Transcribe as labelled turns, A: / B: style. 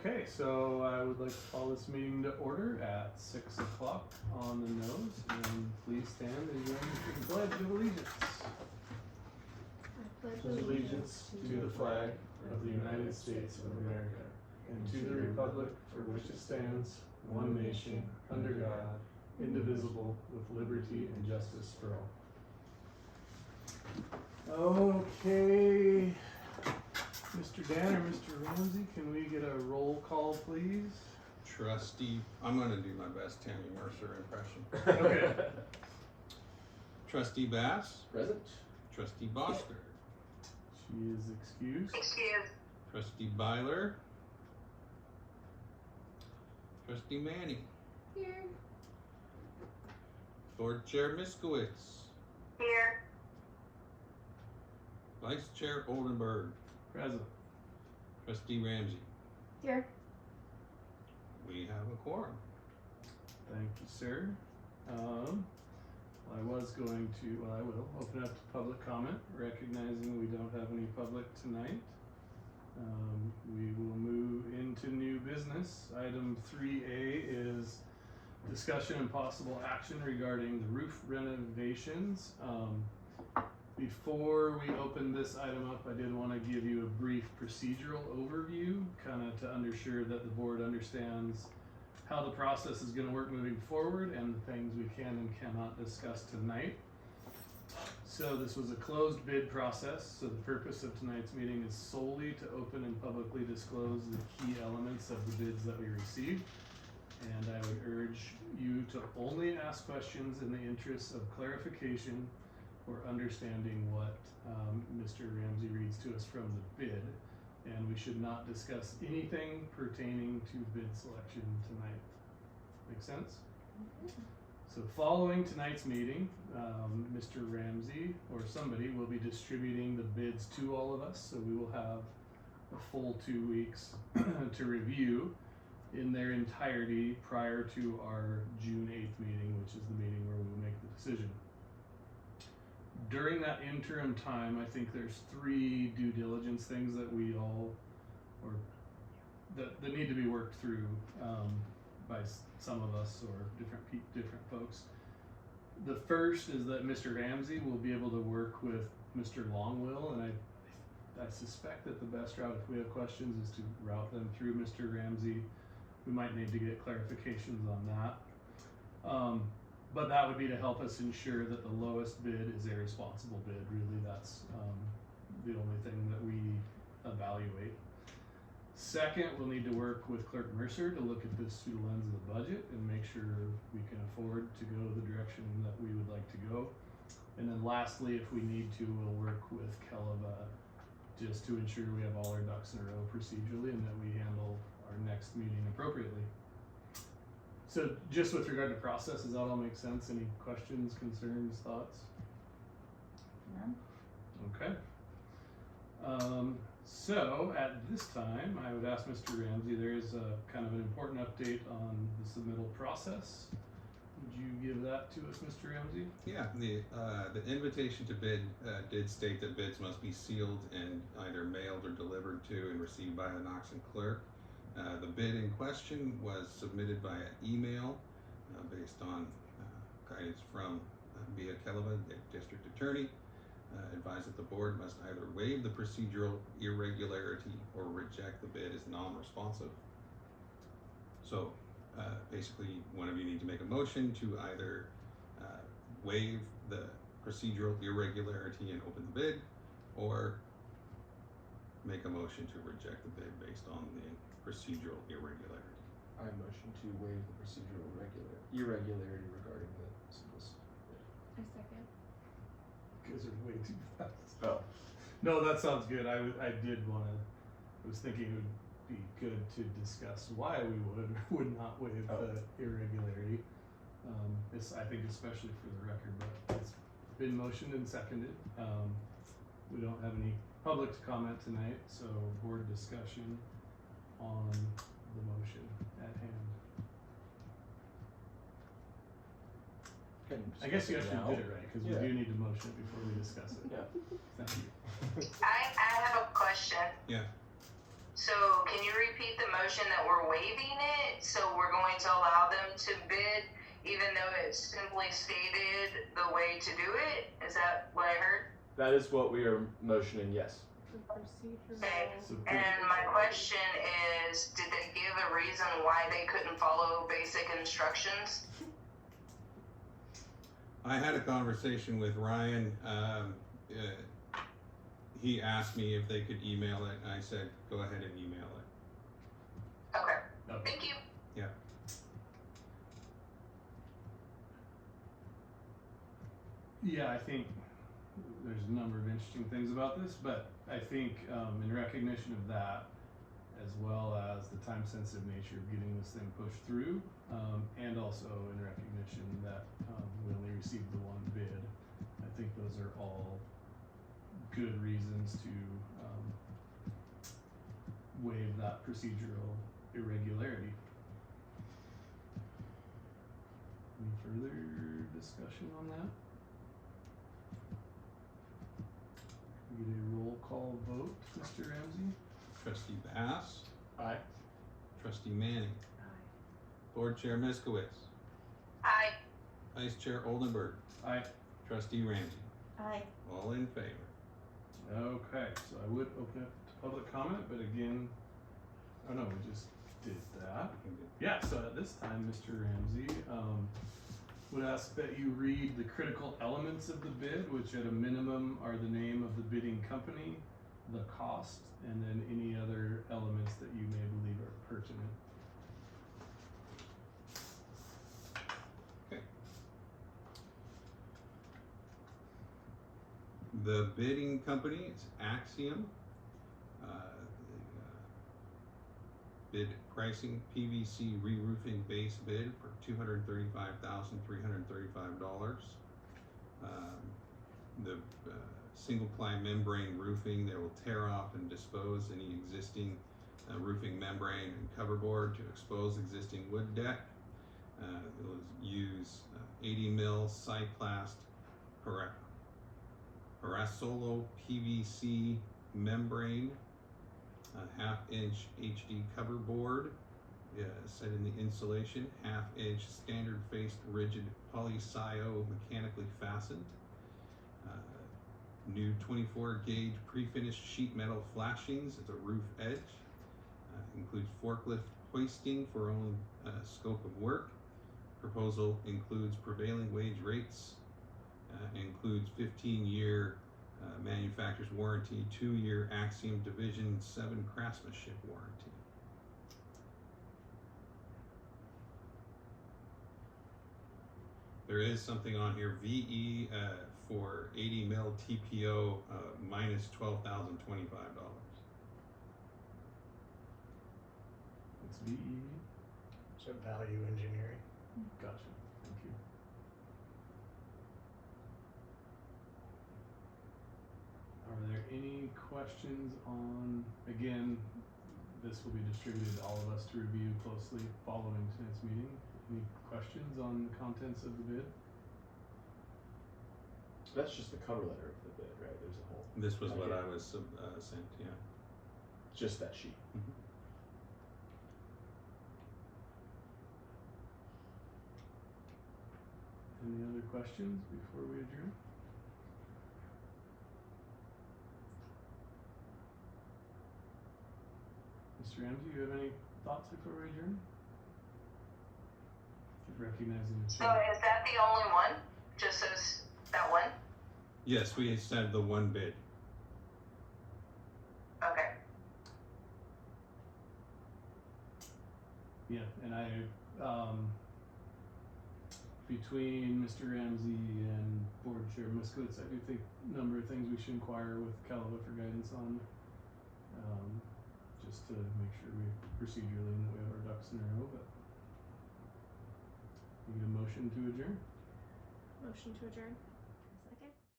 A: Okay, so I would like to call this meeting to order at 6 o'clock on the nose, and please stand and join me for the Pledge of Allegiance.
B: I
A: Pledge allegiance to the flag of the United States of America and to the republic for which it stands, one nation, under God, indivisible, with liberty and justice for all. Okay, Mr. Dan or Mr. Ramsey, can we get a roll call, please?
C: Trustee, I'm gonna do my best Tammy Mercer impression.
A: Okay.
C: Trustee Bass,
D: Present.
C: Trustee Bosker,
A: She is excused.
C: Trustee Byler, Trustee Manning,
B: Here.
C: Board Chair Miskowitz,
E: Here.
C: Vice Chair Oldenburg,
A: Present.
C: Trustee Ramsey.
B: Here.
C: We have a quorum.
A: Thank you, sir. I will open up to public comment, recognizing we don't have any public tonight. We will move into new business. Item 3A is discussion and possible action regarding the roof renovations. Before we open this item up, I did want to give you a brief procedural overview, kind of to ensure that the board understands how the process is going to work moving forward and the things we can and cannot discuss tonight. So this was a closed bid process, so the purpose of tonight's meeting is solely to open and publicly disclose the key elements of the bids that we received. And I would urge you to only ask questions in the interest of clarification or understanding what Mr. Ramsey reads to us from the bid. And we should not discuss anything pertaining to bid selection tonight. Make sense? So following tonight's meeting, Mr. Ramsey or somebody will be distributing the bids to all of us. So we will have a full 2 weeks to review in their entirety prior to our June 8th meeting, which is the meeting where we will make the decision. During that interim time, I think there's 3 due diligence things that we all, or that need to be worked through by some of us or different folks. The first is that Mr. Ramsey will be able to work with Mr. Longwill, and I suspect that the best route, if we have questions, is to route them through Mr. Ramsey. We might need to get clarifications on that. But that would be to help us ensure that the lowest bid is a responsible bid. Really, that's the only thing that we evaluate. Second, we'll need to work with Clerk Mercer to look at this through the lens of the budget and make sure we can afford to go the direction that we would like to go. And then lastly, if we need to, we'll work with Keleva just to ensure we have all our ducks in a row procedurally and that we handle our next meeting appropriately. So just with regard to process, does that all make sense? Any questions, concerns, thoughts?
B: None.
A: Okay. So at this time, I would ask Mr. Ramsey, there is a kind of an important update on the submittal process. Would you give that to us, Mr. Ramsey?
C: Yeah, the invitation to bid did state that bids must be sealed and either mailed or delivered to and received by the Knoxon clerk. The bid in question was submitted via email based on guidance from Bia Keleva, the district attorney. Advised that the board must either waive the procedural irregularity or reject the bid as non-responsive. So basically, one of you need to make a motion to either waive the procedural irregularity and open the bid, or make a motion to reject the bid based on the procedural irregularity.
D: I motion to waive the procedural irregularity regarding the solicited bid.
B: I second.
A: You guys are way too fast.
D: Oh.
A: No, that sounds good. I was thinking it would be good to discuss why we would or would not waive the irregularity. I think especially for the record, but it's been motioned and seconded. We don't have any public comment tonight, so board discussion on the motion at hand. I guess you actually did it right, because we do need to motion it before we discuss it.
D: Yeah.
A: Thank you.
E: I have a question.
C: Yeah.
E: So can you repeat the motion that we're waiving it? So we're going to allow them to bid even though it's simply stated the way to do it? Is that what I heard?
D: That is what we are motioning, yes.
B: The procedural.
E: Okay.
A: So
E: And my question is, did they give a reason why they couldn't follow basic instructions?
C: I had a conversation with Ryan. He asked me if they could email it, and I said, go ahead and email it.
E: Okay,
A: Okay.
E: thank you.
A: Yeah, I think there's a number of interesting things about this, but I think in recognition of that, as well as the time-sensitive nature of getting this thing pushed through, and also in recognition that we only received the one bid, I think those are all good reasons to waive that procedural irregularity. Any further discussion on that? We get a roll call vote, Mr. Ramsey?
C: Trustee Bass,
D: Aye.
C: Trustee Manning, Board Chair Miskowitz,
E: Aye.
C: Vice Chair Oldenburg,
A: Aye.
C: Trustee Ramsey.
B: Aye.
C: All in favor.
A: Okay, so I would open it to public comment, but again, oh no, we just did that. Yeah, so at this time, Mr. Ramsey, would ask that you read the critical elements of the bid, which at a minimum are the name of the bidding company, the cost, and then any other elements that you may believe are pertinent.
C: The bidding company is Axiom. Bid pricing PVC re-roofing base bid for $235,335. The single ply membrane roofing that will tear off and dispose any existing roofing membrane and coverboard to expose existing wood deck. It will use 80 mil Cyplast Parasolo PVC membrane, a 1/2 inch HD cover board set in the insulation, 1/2 inch standard faced rigid polysio mechanically fastened, new 24 gauge pre-finished sheet metal flashings at the roof edge, includes forklift hoisting for own scope of work. Proposal includes prevailing wage rates, includes 15-year manufacturer's warranty, 2-year Axiom Division 7 craftsmanship warranty. There is something on here, VE for 80 mil TPO minus $12,025.
A: It's VE.
F: So value engineering.
A: Gotcha. Thank you. Are there any questions on, again, this will be distributed to all of us to review closely following tonight's meeting. Any questions on the contents of the bid?
D: That's just the cover letter of the bid, right? There's a whole,
C: This was what
D: Okay.
C: I was sent, yeah.
D: just that sheet.
A: Any other questions before we adjourn? Mr. Ramsey, you have any thoughts before we adjourn? Recognizing the
E: So is that the only one? Just as that one?
C: Yes, we said the one bid.
E: Okay.
A: Yeah, and I, between Mr. Ramsey and Board Chair Miskowitz, I do think a number of things we should inquire with Calava for guidance on, just to make sure we procedurally and that we have our ducks in a row, but we get a motion to adjourn?
B: Motion to adjourn.